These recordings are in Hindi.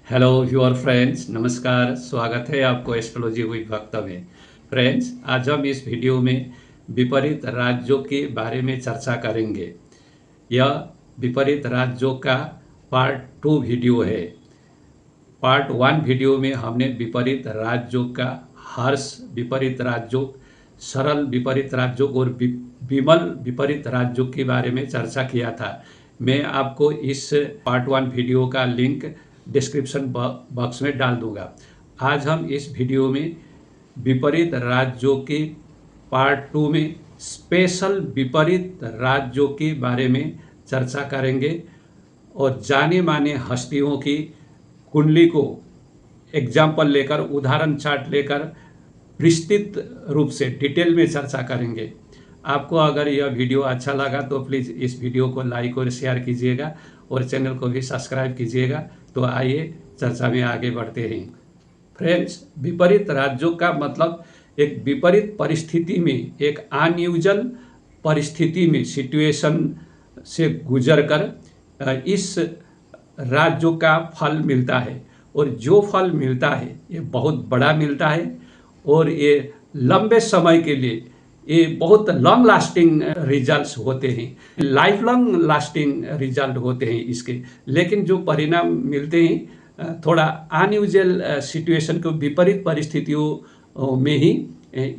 हेलो योर फ्रेंड्स, नमस्कार। स्वागत है आपको एस्ट्रोलॉजी विद भक्त में। फ्रेंड्स, आज हम इस वीडियो में विपरीत राज्यों के बारे में चर्चा करेंगे। यह विपरीत राज्यों का पार्ट 2 वीडियो है। पार्ट 1 वीडियो में हमने विपरीत राज्यों का हर्ष विपरीत राज्यों, सरल विपरीत राज्यों और विमल विपरीत राज्यों के बारे में चर्चा किया था। मैं आपको इस पार्ट 1 वीडियो का लिंक डिस्क्रिप्शन बॉक्स में डाल दूंगा। आज हम इस वीडियो में विपरीत राज्यों के पार्ट 2 में स्पेशल विपरीत राज्यों के बारे में चर्चा करेंगे और जाने माने हस्तियों की कुंडली को एग्जाम्पल लेकर, उदाहरण चार्ट लेकर विस्तृत रूप से डिटेल में चर्चा करेंगे। आपको अगर यह वीडियो अच्छा लगा तो प्लीज़ इस वीडियो को लाइक और शेयर कीजिएगा और चैनल को भी सब्सक्राइब कीजिएगा। तो आइए चर्चा में आगे बढ़ते हैं। फ्रेंड्स, विपरीत राज्यों का मतलब एक विपरीत परिस्थिति में, एक अनयूजुअल परिस्थिति में, सिचुएशन से गुजरकर इस राज्यों का फल मिलता है। और जो फल मिलता है ये बहुत बड़ा मिलता है और ये लंबे समय के लिए ये बहुत लॉन्ग लास्टिंग रिजल्ट्स होते हैं, लाइफ लॉन्ग लास्टिंग रिजल्ट होते हैं इसके। लेकिन जो परिणाम मिलते हैं थोड़ा अनयूजुअल सिचुएशन को, विपरीत परिस्थितियों में ही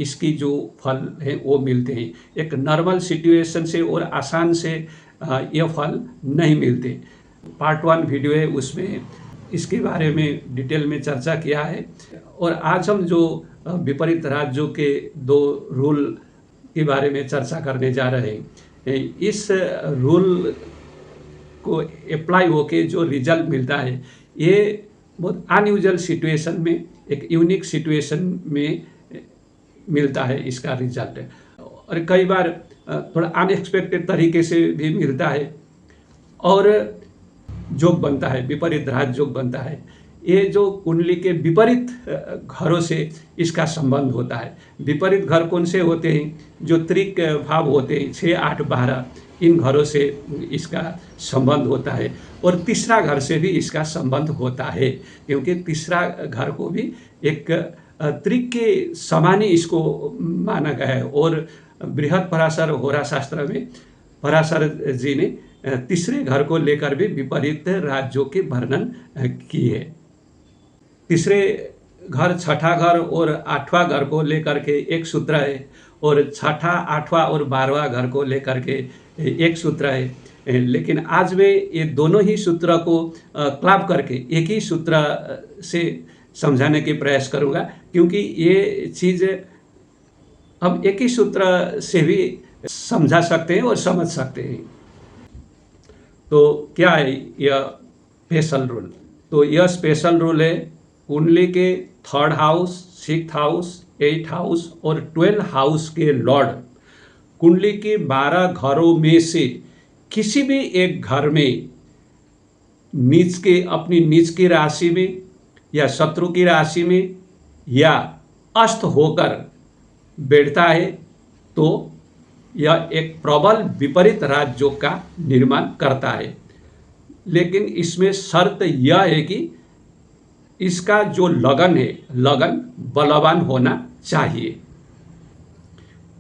इसकी जो फल है वो मिलते हैं। एक नॉर्मल सिचुएशन से और आसान से ये फल नहीं मिलते। पार्ट 1 वीडियो है, उसमें इसके बारे में डिटेल में चर्चा किया है। और आज हम जो विपरीत राज्यों के 2 रूल के बारे में चर्चा करने जा रहे हैं, इस रूल को अप्लाई होके जो रिजल्ट मिलता है ये बहुत अनयूजुअल सिचुएशन में, एक यूनिक सिचुएशन में मिलता है इसका रिजल्ट। और कई बार थोड़ा अनएक्सपेक्टेड तरीके से भी मिलता है और योग बनता है, विपरीत राज योग बनता है। ये जो कुंडली के विपरीत घरों से इसका संबंध होता है। विपरीत घर कौन से होते हैं? जो त्रिक भाव होते हैं, 6, 8, 12, इन घरों से इसका संबंध होता है। और तीसरा घर से भी इसका संबंध होता है, क्योंकि तीसरा घर को भी एक त्रिक के समान ही इसको माना गया है। और बृहद पराशर होरा शास्त्र में पराशर जी ने तीसरे घर को लेकर भी विपरीत राज्यों के वर्णन किए है। तीसरे घर, छठा घर और 8वां घर को लेकर के एक सूत्र है, और छठा, 8वां और 12वां घर को लेकर के एक सूत्र है। लेकिन आज मैं ये दोनों ही सूत्र को क्लब करके एक ही सूत्र से समझाने के प्रयास करूँगा, क्योंकि ये चीज़ हम एक ही सूत्र से भी समझा सकते हैं और समझ सकते हैं। तो क्या है यह स्पेशल रूल? तो यह स्पेशल रूल है कुंडली के 3rd house, 6th house, 8th house और 12th हाउस के लॉर्ड कुंडली के 12 घरों में से किसी भी एक घर में अपनी नीच की राशि में या शत्रु की राशि में या अस्त होकर बैठता है तो यह एक प्रबल विपरीत राज्यों का निर्माण करता है। लेकिन इसमें शर्त यह है कि इसका जो लगन है, लगन बलवान होना चाहिए।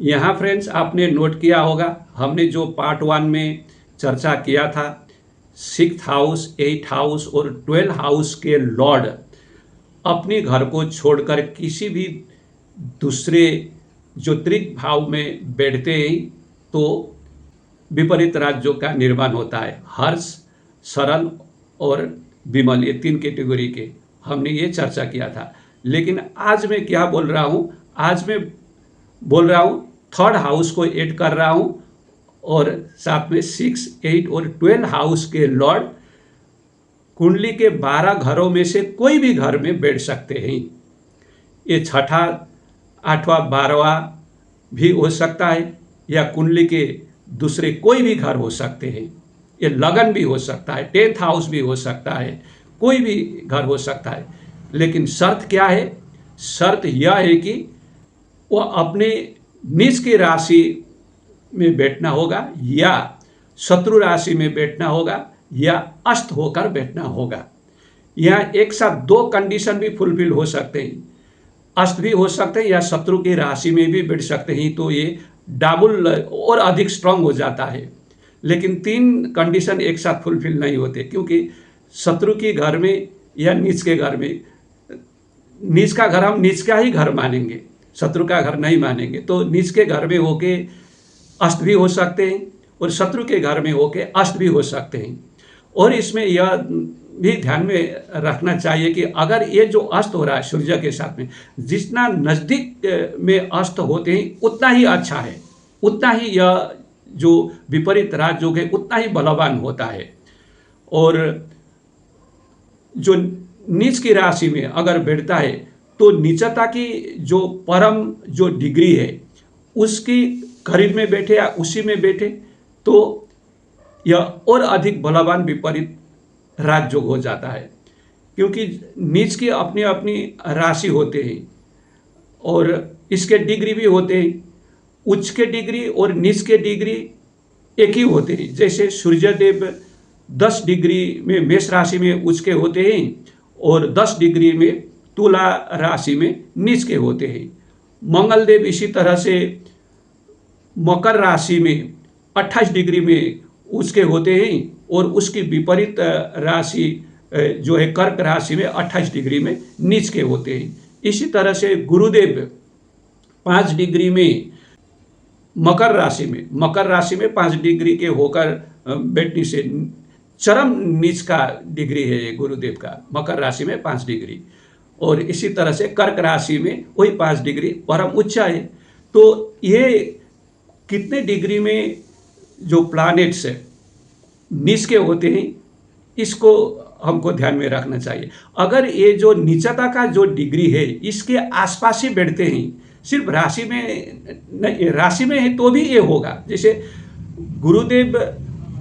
यहाँ फ्रेंड्स, आपने नोट किया होगा, हमने जो पार्ट 1 में चर्चा किया था, 6th हाउस, 8th हाउस और 12th हाउस के लॉर्ड अपने घर को छोड़कर किसी भी दूसरे जो त्रिक भाव में बैठते हैं तो विपरीत राज्यों का निर्माण होता है। हर्ष, सरल और विमल, ये 3 कैटेगरी के हमने ये चर्चा किया था। लेकिन आज मैं क्या बोल रहा हूँ? आज मैं बोल रहा हूँ 3rd हाउस को ऐड कर रहा हूँ और साथ में 6, 8 और 12 हाउस के लॉर्ड कुंडली के 12 घरों में से कोई भी घर में बैठ सकते हैं। ये छठा, 8वां, 12वां भी हो सकता है या कुंडली के दूसरे कोई भी घर हो सकते हैं। ये लगन भी हो सकता है, 10th हाउस भी हो सकता है, कोई भी घर हो सकता है। लेकिन शर्त क्या है? शर्त यह है कि वह अपने नीच की राशि में बैठना होगा या शत्रु राशि में बैठना होगा या अस्त होकर बैठना होगा। यहाँ एक साथ दो कंडीशन भी फुलफिल हो सकते हैं, अस्त भी हो सकते हैं या शत्रु की राशि में भी बैठ सकते हैं, तो ये डबल और अधिक स्ट्रांग हो जाता है। लेकिन तीन कंडीशन एक साथ फुलफिल नहीं होते, क्योंकि शत्रु के घर में या नीच के घर में, नीच का घर हम नीच का ही घर मानेंगे, शत्रु का घर नहीं मानेंगे, तो नीच के घर में होके अस्त भी हो सकते हैं और शत्रु के घर में होके अस्त भी हो सकते हैं। और इसमें यह भी ध्यान में रखना चाहिए कि अगर ये जो अस्त हो रहा है सूर्य के साथ में, जितना नज़दीक में अस्त होते हैं उतना ही अच्छा है, उतना ही यह जो विपरीत राजयोग है उतना ही बलवान होता है। और जो नीच की राशि में अगर बैठता है तो नीचता की जो परम जो डिग्री है उसकी करीब में बैठे या उसी में बैठे तो यह और अधिक बलवान विपरीत राजयोग हो जाता है, क्योंकि नीच की अपनी अपनी राशि होते हैं और इसके डिग्री भी होते हैं। उच्च के डिग्री और नीच के डिग्री एक ही होते हैं। जैसे सूर्यदेव 10 डिग्री में मेष राशि में उच्च के होते हैं और 10 डिग्री में तुला राशि में नीच के होते हैं। मंगलदेव इसी तरह से मकर राशि में 28 डिग्री में उच्च के होते हैं और उसकी विपरीत राशि जो है कर्क राशि में 28 डिग्री में नीच के होते हैं। इसी तरह से गुरुदेव 5 डिग्री में मकर राशि में 5 डिग्री के होकर बैठने से चरम नीच का डिग्री है ये गुरुदेव का, मकर राशि में 5 डिग्री। और इसी तरह से कर्क राशि में वही 5 डिग्री परम उच्च है। तो ये कितने डिग्री में जो प्लैनेट्स नीच के होते हैं इसको हमको ध्यान में रखना चाहिए। अगर ये जो नीचता का जो डिग्री है इसके आसपास ही बैठते हैं, सिर्फ राशि में नहीं, राशि में है तो भी ये होगा। जैसे गुरुदेव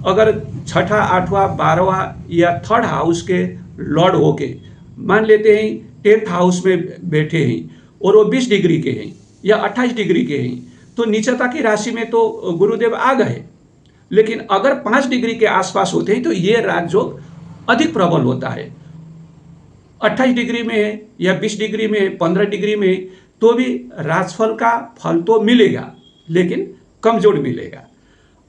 अगर 6ठा 8वां 12वां या 3rd हाउस के लॉर्ड होके मान लेते हैं 10th हाउस में बैठे हैं और वो 20 डिग्री के हैं या 28 डिग्री के हैं, तो नीचता की राशि में तो गुरुदेव आ गए। लेकिन अगर 5 डिग्री के आसपास होते हैं तो ये राजयोग अधिक प्रबल होता है। 28 डिग्री में है या 20 डिग्री में है, 15 डिग्री में है, तो भी राजफल का फल तो मिलेगा लेकिन कमजोर मिलेगा।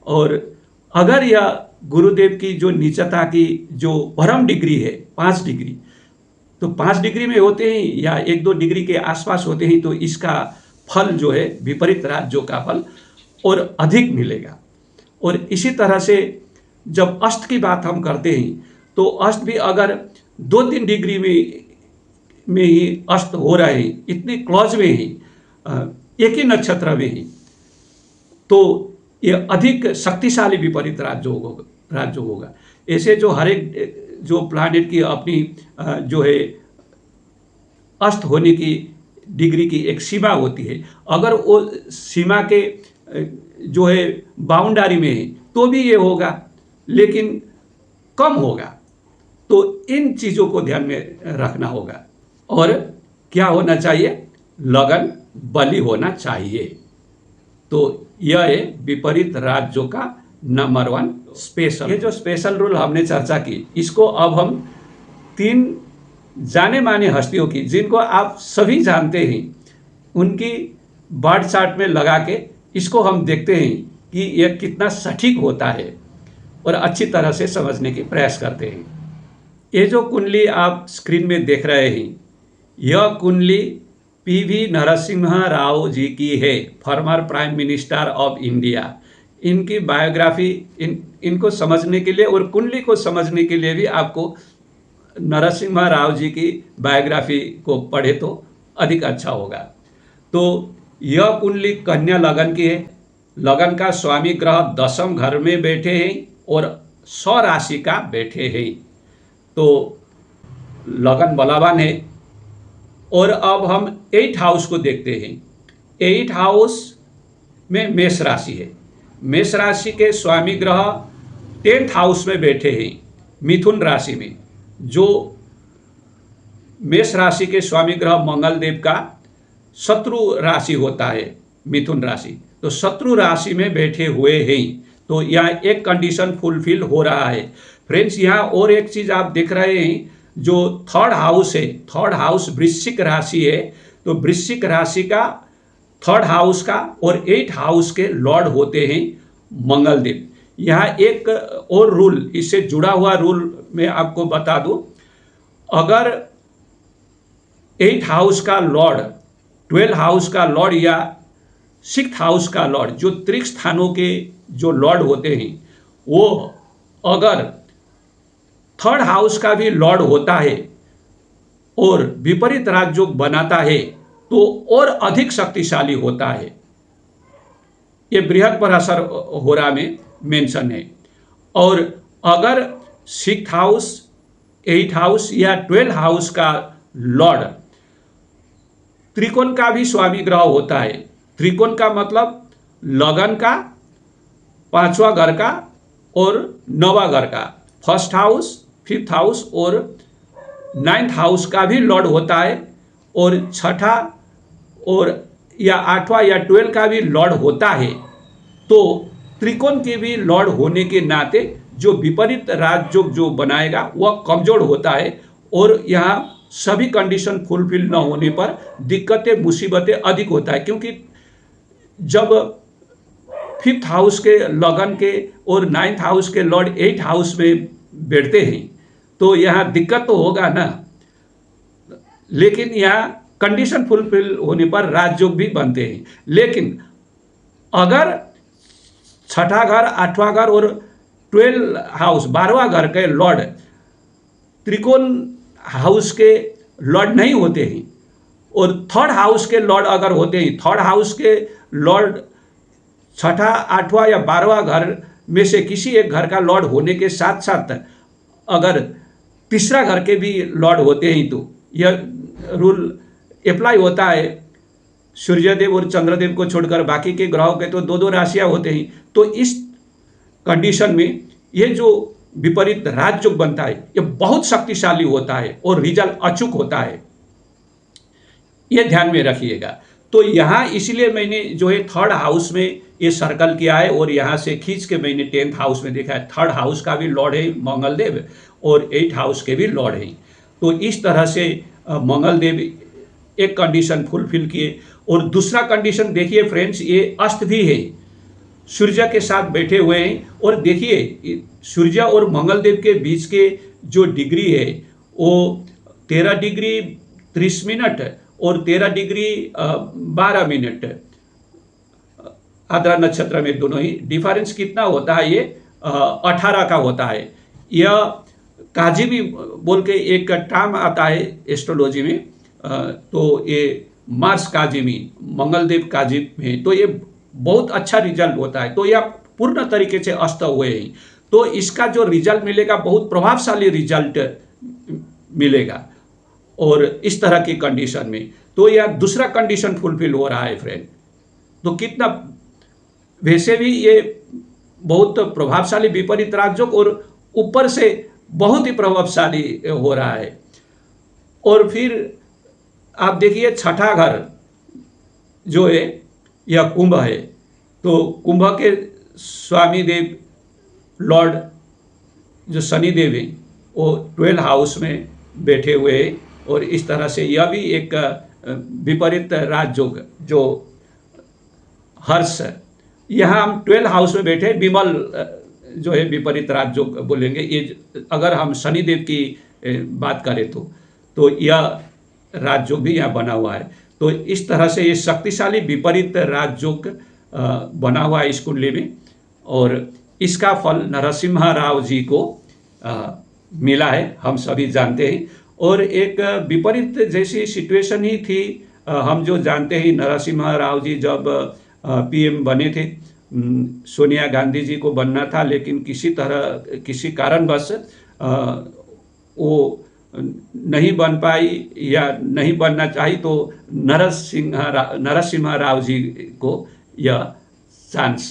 और अगर यह गुरुदेव की जो नीचता की जो परम डिग्री है 5 डिग्री, तो 5 डिग्री में होते हैं या 1-2 डिग्री के आसपास होते हैं तो इसका फल जो है विपरीत राजयोग का फल और अधिक मिलेगा। और इसी तरह से जब अस्त की बात हम करते हैं तो अस्त भी अगर 2-3 डिग्री में ही अस्त हो रहे हैं, इतनी क्लोज में ही एक ही नक्षत्र में ही, तो ये अधिक शक्तिशाली विपरीत राजयोग होगा। ऐसे जो हर एक जो प्लैनेट की अपनी जो है अस्त होने की डिग्री की एक सीमा होती है, अगर वो सीमा के जो है बाउंड्री में है तो भी ये होगा लेकिन कम होगा। तो इन चीज़ों को ध्यान में रखना होगा। और क्या होना चाहिए? लगन बली होना चाहिए। तो यह है विपरीत राजयोग का नंबर 1 स्पेशल। ये जो स्पेशल रूल हमने चर्चा की, इसको अब हम 3 जाने माने हस्तियों की, जिनको आप सभी जानते हैं, उनकी बर्थ चार्ट में लगा के इसको हम देखते हैं कि यह कितना सटीक होता है और अच्छी तरह से समझने की प्रयास करते हैं। ये जो कुंडली आप स्क्रीन में देख रहे हैं, यह कुंडली पीवी नरसिम्हा राव जी की है, former prime minister of India. इनकी बायोग्राफी इनको समझने के लिए और कुंडली को समझने के लिए भी आपको नरसिम्हा राव जी की बायोग्राफी को पढ़े तो अधिक अच्छा होगा। तो यह कुंडली कन्या लगन की है। लगन का स्वामी ग्रह 10वें घर में बैठे हैं और 100 राशि का बैठे हैं, तो लगन बलवान है। और अब हम 8th हाउस को देखते हैं। 8th हाउस में मेष राशि है। मेष राशि के स्वामी ग्रह 10th हाउस में बैठे हैं मिथुन राशि में। जो मेष राशि के स्वामी ग्रह मंगल देव का शत्रु राशि होता है मिथुन राशि, तो शत्रु राशि में बैठे हुए हैं। तो यहाँ एक कंडीशन फुलफिल हो रहा है। फ्रेंड्स, यहाँ और एक चीज़ आप देख रहे हैं, जो थर्ड हाउस है, थर्ड हाउस वृश्चिक राशि है, तो वृश्चिक राशि का थर्ड हाउस का और 8 हाउस के लॉर्ड होते हैं मंगलदेव। यहाँ एक और रूल, इससे जुड़ा हुआ रूल मैं आपको बता दूं, अगर 8 हाउस का लॉर्ड, 12 हाउस का लॉर्ड या 6th हाउस का लॉर्ड, जो त्रिक स्थानों के जो लॉर्ड होते हैं, वो अगर थर्ड हाउस का भी लॉर्ड होता है और विपरीत राजयोग बनाता है तो और अधिक शक्तिशाली होता है। ये बृहस्पति होरा में मेंशन है। और अगर 6th हाउस, 8th हाउस या 12 हाउस का लॉर्ड त्रिकोण का भी स्वामी ग्रह होता है। त्रिकोण का मतलब लगन का, 5वां घर का और 9वां घर का, 1st हाउस, 5th हाउस और 9th हाउस का भी लॉर्ड होता है, और 6ठा और या 8वां या 12 का भी लॉर्ड होता है। तो त्रिकोण के भी लॉर्ड होने के नाते जो विपरीत राजयोग जो बनाएगा वह कमजोर होता है, और यहाँ सभी कंडीशन फुलफिल न होने पर दिक्कतें, मुसीबतें अधिक होता है। क्योंकि जब 5th हाउस के लगन के और 9th हाउस के लॉर्ड 8th हाउस में बैठते हैं तो यहाँ दिक्कत तो होगा ना, लेकिन यहाँ कंडीशन फुलफिल होने पर राजयोग भी बनते हैं। लेकिन अगर 6ठा घर, 8वां घर और 12 हाउस, 12वां घर के लॉर्ड त्रिकोण हाउस के लॉर्ड नहीं होते हैं और थर्ड हाउस के लॉर्ड अगर होते हैं, थर्ड हाउस के लॉर्ड 6ठा, 8वां या 12वां घर में से किसी एक घर का लॉर्ड होने के साथ साथ अगर तीसरा घर के भी लॉर्ड होते हैं तो यह रूल अप्लाई होता है। सूर्यदेव और चंद्रदेव को छोड़कर बाकी के ग्रहों के तो 2-2 राशियां होते हैं। तो इस कंडीशन में ये जो विपरीत राजयोग बनता है ये बहुत शक्तिशाली होता है और रिजल्ट अचूक होता है, ये ध्यान में रखिएगा। तो यहाँ इसलिए मैंने जो है थर्ड हाउस में ये सर्कल किया है और यहाँ से खींच के मैंने 10th हाउस में देखा है। थर्ड हाउस का भी लॉर्ड है मंगलदेव और 8th हाउस के भी लॉर्ड हैं। तो इस तरह से मंगलदेव एक कंडीशन फुलफिल किए। और दूसरा कंडीशन देखिए फ्रेंड्स, ये अस्त भी है, सूर्य के साथ बैठे हुए हैं। और देखिए सूर्य और मंगलदेव के बीच के जो डिग्री है वो 13 डिग्री 30 मिनट और 13 डिग्री 12 मिनट आद्रा नक्षत्र में, दोनों ही डिफरेंस कितना होता है, ये 18 का होता है। यह काजिमी बोल के एक टर्म आता है एस्ट्रोलॉजी में, तो ये मार्स काजिमी, मंगलदेव काजिम है, तो ये बहुत अच्छा रिजल्ट होता है। तो यह पूर्ण तरीके से अस्त हुए हैं, तो इसका जो रिजल्ट मिलेगा बहुत प्रभावशाली रिजल्ट मिलेगा। और इस तरह की कंडीशन में तो यह दूसरा कंडीशन फुलफिल हो रहा है फ्रेंड। तो कितना, वैसे भी ये बहुत प्रभावशाली विपरीत राजयोग और ऊपर से बहुत ही प्रभावशाली हो रहा है। और फिर आप देखिए 6ठा घर जो है यह कुंभ है, तो कुंभ के स्वामी देव लॉर्ड जो शनि देव हैं वो 12 हाउस में बैठे हुए हैं। और इस तरह से यह भी एक विपरीत राजयोग जो हर्ष, यहाँ हम 12 हाउस में बैठे, विमल जो है विपरीत राजयोग बोलेंगे ये, अगर हम शनि देव की बात करें तो यह राजयोग भी यहाँ बना हुआ है। तो इस तरह से ये शक्तिशाली विपरीत राजयोग बना हुआ है इस कुंडली में। और इसका फल नरसिम्हा राव जी को मिला है, हम सभी जानते हैं। और एक विपरीत जैसी सिचुएशन ही थी, हम जो जानते हैं नरसिम्हा राव जी जब पीएम बने थे, सोनिया गांधी जी को बनना था, लेकिन किसी कारणवश वो नहीं बन पाई या नहीं बनना चाहिए, तो नरसिम्हा राव जी को यह चांस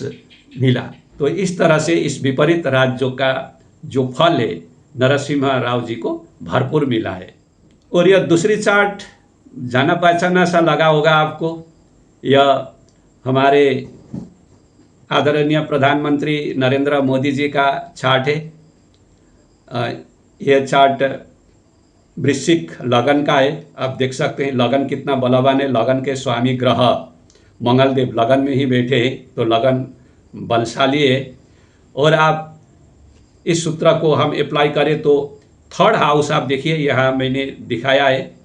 मिला। तो इस तरह से इस विपरीत राजयोग का जो फल है नरसिम्हा राव जी को भरपूर मिला है। और यह दूसरी चार्ट जाना पहचाना सा लगा होगा आपको, यह हमारे आदरणीय प्रधानमंत्री नरेंद्र मोदी जी का चार्ट है। यह चार्ट वृश्चिक लगन का है। आप देख सकते हैं लगन कितना बलवान है। लगन के स्वामी ग्रह मंगल देव लगन में ही बैठे हैं, तो लगन बलशाली है। और आप इस सूत्र को हम अप्लाई करें तो थर्ड हाउस आप देखिए, यहाँ मैंने दिखाया है।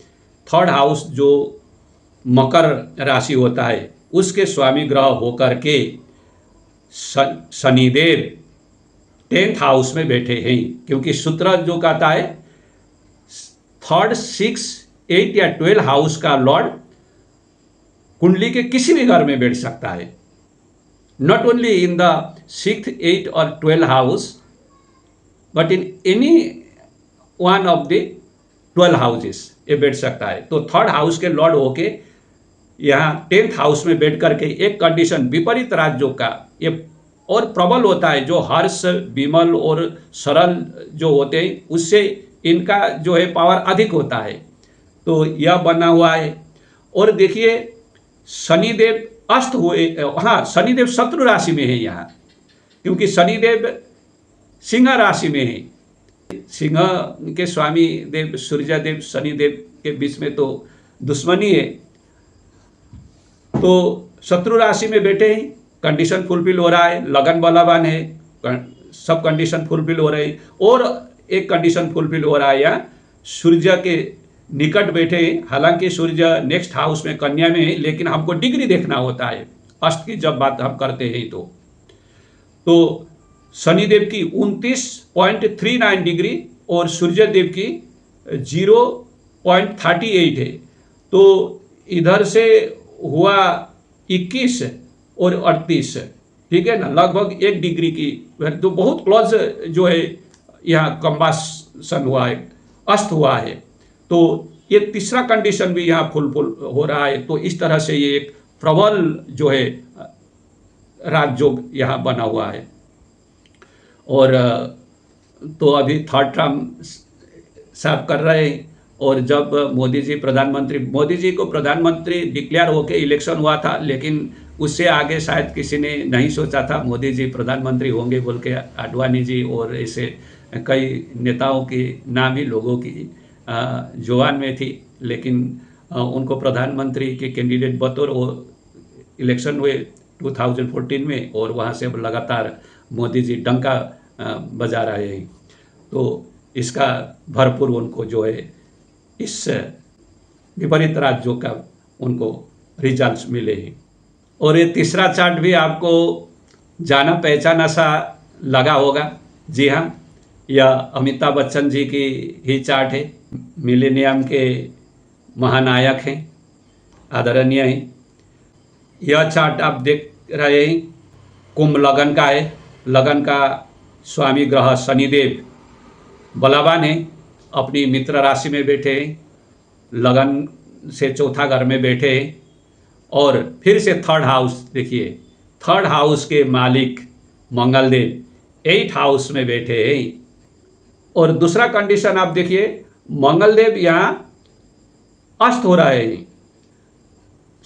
थर्ड हाउस जो मकर राशि होता है उसके स्वामी ग्रह होकर के शनिदेव 10th हाउस में बैठे हैं, क्योंकि सूत्र जो कहता है 3rd, 6, 8 या 12 हाउस का लॉर्ड कुंडली के किसी भी घर में बैठ सकता है। Not only in the 6th, 8 और 12 house, but in any one of the 12 houses ये बैठ सकता है। तो 3rd हाउस के लॉर्ड होके यहाँ 10th हाउस में बैठ करके एक कंडीशन विपरीत राजयोग का ये और प्रबल होता है। जो हर्ष, विमल और सरल जो होते हैं उससे इनका जो है पावर अधिक होता है। तो यह बना हुआ है। और देखिए शनिदेव अस्त हुए, हाँ शनिदेव शत्रु राशि में है यहाँ, क्योंकि शनिदेव सिंह राशि में है। सिंह के स्वामी देव सूर्य देव शनिदेव के बीच में तो दुश्मनी है, तो शत्रु राशि में बैठे हैं। कंडीशन फुलफिल हो रहा है, लगन बलवान है, सब कंडीशन फुलफिल हो रहे हैं। और एक कंडीशन फुलफिल हो रहा है, यहाँ सूर्य के निकट बैठे हैं। हालांकि सूर्य नेक्स्ट हाउस में कन्या में है, लेकिन हमको डिग्री देखना होता है अस्त की जब बात हम करते हैं। तो शनिदेव की 29.39 डिग्री और सूर्य देव की 0.38 है। तो इधर से हुआ 21 और 38, ठीक है ना, लगभग 1 डिग्री की, तो बहुत क्लोज जो है यहाँ कंबासन हुआ है, अस्त हुआ है। तो ये तीसरा कंडीशन भी यहाँ फुलफिल हो रहा है। तो इस तरह से ये एक प्रबल जो है राजयोग यहाँ बना हुआ है। और तो अभी 3rd टर्म साफ कर रहे हैं। और जब मोदी जी को प्रधानमंत्री डिक्लेयर होके इलेक्शन हुआ था, लेकिन उससे आगे शायद किसी ने नहीं सोचा था मोदी जी प्रधानमंत्री होंगे बोल के। आडवाणी जी और ऐसे कई नेताओं की नाम ही लोगों की जुबान में थी, लेकिन उनको प्रधानमंत्री के कैंडिडेट बतौर वो इलेक्शन हुए 2014 में, और वहाँ से अब लगातार मोदी जी डंका बजा रहे हैं। तो इसका भरपूर उनको जो है इस विपरीत राजयोग का उनको रिजल्ट्स मिले हैं। और ये तीसरा चार्ट भी आपको जाना पहचाना सा लगा होगा। जी हाँ, यह अमिताभ बच्चन जी की ही चार्ट है। मिलेनियम के महानायक हैं, आदरणीय हैं। यह चार्ट आप देख रहे हैं कुंभ लगन का है। लगन का स्वामी ग्रह शनिदेव बलवान है, अपनी मित्र राशि में बैठे हैं, लगन से चौथा घर में बैठे हैं। और फिर से 3rd हाउस देखिए, 3rd हाउस के मालिक मंगल देव 8th हाउस में बैठे हैं। और दूसरा कंडीशन आप देखिए, मंगल देव यहाँ अस्त हो रहा है।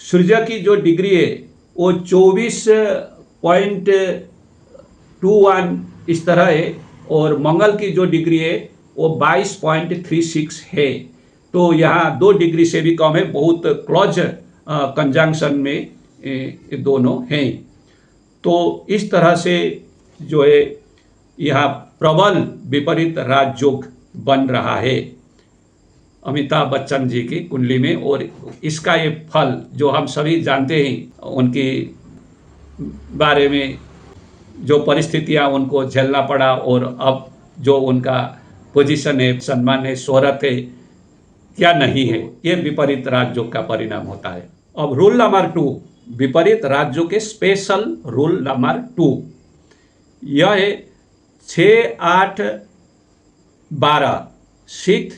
सूर्य की जो डिग्री है वो 24.21 इस तरह है, और मंगल की जो डिग्री है वो 22.36 है। तो यहाँ 2 डिग्री से भी कम है, बहुत क्लोज कंजंक्शन में दोनों हैं। तो इस तरह से जो है यहाँ प्रबल विपरीत राजयोग बन रहा है अमिताभ बच्चन जी की कुंडली में। और इसका ये फल जो हम सभी जानते हैं, उनके बारे में जो परिस्थितियाँ उनको झेलना पड़ा, और अब जो उनका पोजीशन है, सम्मान है, शोहरत है, क्या नहीं है, ये विपरीत राजयोग का परिणाम होता है। अब रूल नंबर 2, विपरीत राजयोग के स्पेशल रूल नंबर 2, यह है 6, 8, 12, 6,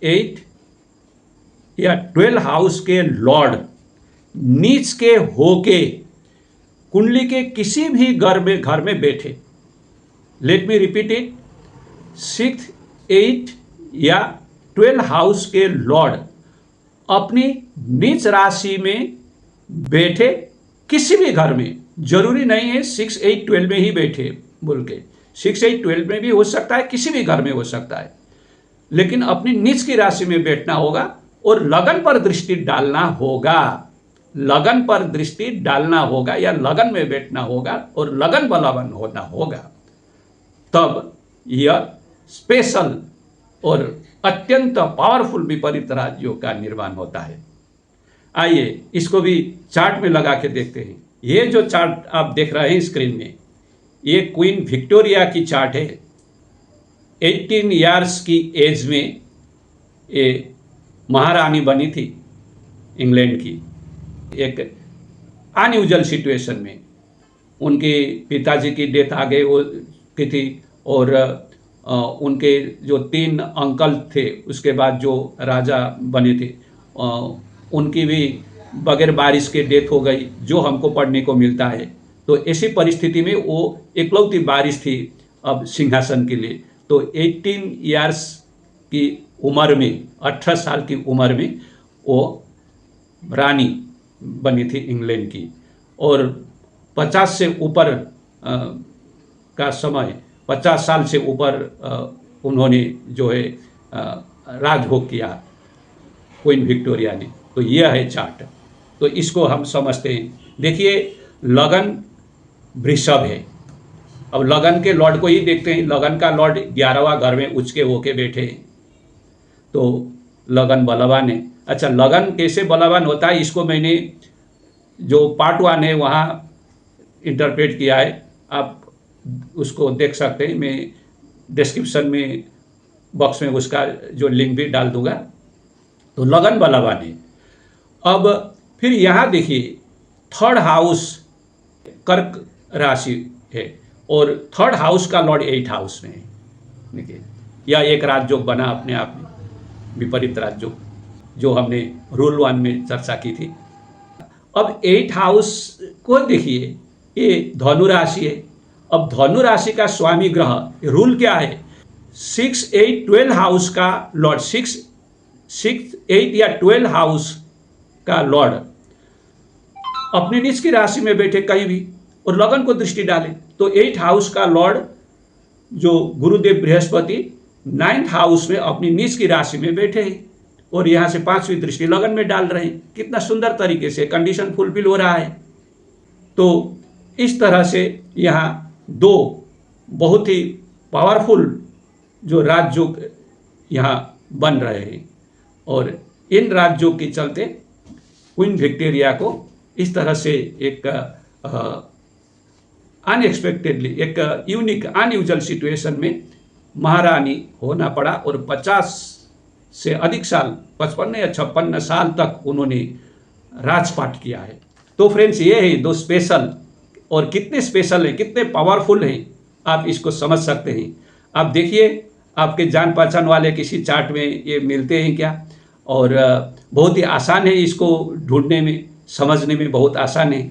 8 या 12 हाउस के लॉर्ड नीच के होके कुंडली के किसी भी घर में बैठे। लेट मी रिपीट इट, 6, 8 या 12 हाउस के लॉर्ड अपनी नीच राशि में बैठे किसी भी घर में, जरूरी नहीं है 6, 8, 12 में ही बैठे बोल के, 6, 8, 12 में भी हो सकता है, किसी भी घर में हो सकता है। लेकिन अपनी नीच की राशि में बैठना होगा और लगन पर दृष्टि डालना होगा। लगन पर दृष्टि डालना होगा या लगन में बैठना होगा और लगन बलवान होना होगा, तब यह स्पेशल और अत्यंत पावरफुल विपरीत राजयोग का निर्माण होता है। आइए इसको भी चार्ट में लगा के देखते हैं। ये जो चार्ट आप देख रहे हैं स्क्रीन में, ये क्वीन विक्टोरिया की चार्ट है। 18 इयर्स की एज में ये महारानी बनी थी इंग्लैंड की। एक अनयूजुअल सिचुएशन में उनके पिताजी की डेथ आ गई वो की थी, और उनके जो 3 अंकल थे उसके बाद जो राजा बने थे उनकी भी बगैर बारिश के डेथ हो गई, जो हमको पढ़ने को मिलता है। तो ऐसी परिस्थिति में वो इकलौती बारिश थी अब सिंहासन के लिए। तो 18 इयर्स की उम्र में, 18 साल की उम्र में वो रानी बनी थी इंग्लैंड की, और 50 से ऊपर का समय, 50 साल से ऊपर उन्होंने जो है राजभोग किया क्वीन विक्टोरिया ने। तो यह है चार्ट। तो इसको हम समझते हैं। देखिए लगन वृषभ है। अब लगन के लॉर्ड को ही देखते हैं। लगन का लॉर्ड 11वां घर में उच्च के होके बैठे हैं, तो लगन बलवान है। अच्छा, लगन कैसे बलवान होता है इसको मैंने जो पार्ट 1 है वहाँ इंटरप्रेट किया है, आप उसको देख सकते हैं। मैं डिस्क्रिप्शन में बॉक्स में उसका जो लिंक भी डाल दूंगा। तो लगन बलवान है। अब फिर यहाँ देखिए 3rd हाउस कर्क राशि है और 3rd हाउस का लॉर्ड 8th हाउस में है। देखिए यह एक राजयोग बना अपने आप में, विपरीत राजयोग, जो हमने रूल 1 में चर्चा की थी। अब 8th हाउस को देखिए, ये धनु राशि है। अब धनु राशि का स्वामी ग्रह रूल क्या है? 6, 8, 12 हाउस का लॉर्ड, 6, 8 या 12 हाउस का लॉर्ड अपने नीच की राशि में बैठे कहीं भी और लगन को दृष्टि डाले, तो 8th हाउस का लॉर्ड जो गुरुदेव बृहस्पति 9th हाउस में अपनी नीच की राशि में बैठे हैं और यहाँ से 5वीं दृष्टि लगन में डाल रहे हैं। कितना सुंदर तरीके से कंडीशन फुलफिल हो रहा है। तो इस तरह से यहाँ 2 बहुत ही पावरफुल जो राजयोग यहाँ बन रहे हैं, और इन राजयोग के चलते क्वीन विक्टोरिया को इस तरह से एक अनएक्सपेक्टेडली, एक यूनिक अनयूजुअल सिचुएशन में महारानी होना पड़ा, और 50 से अधिक साल, 55 या 56 साल तक उन्होंने राजपाट किया है। तो फ्रेंड्स, ये है 2 स्पेशल, और कितने स्पेशल हैं, कितने पावरफुल हैं, आप इसको समझ सकते हैं। आप देखिए आपके जान पहचान वाले किसी चार्ट में ये मिलते हैं क्या? और बहुत ही आसान है, इसको ढूंढने में, समझने में बहुत आसान है।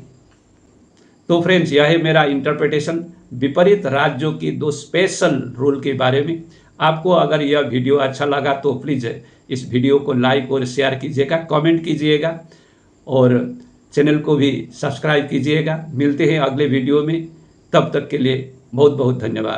तो फ्रेंड्स, यह है मेरा इंटरप्रिटेशन विपरीत राजयोग की 2 स्पेशल रूल के बारे में। आपको अगर यह वीडियो अच्छा लगा तो प्लीज़ इस वीडियो को लाइक और शेयर कीजिएगा, कमेंट कीजिएगा और चैनल को भी सब्सक्राइब कीजिएगा। मिलते हैं अगले वीडियो में, तब तक के लिए बहुत बहुत धन्यवाद।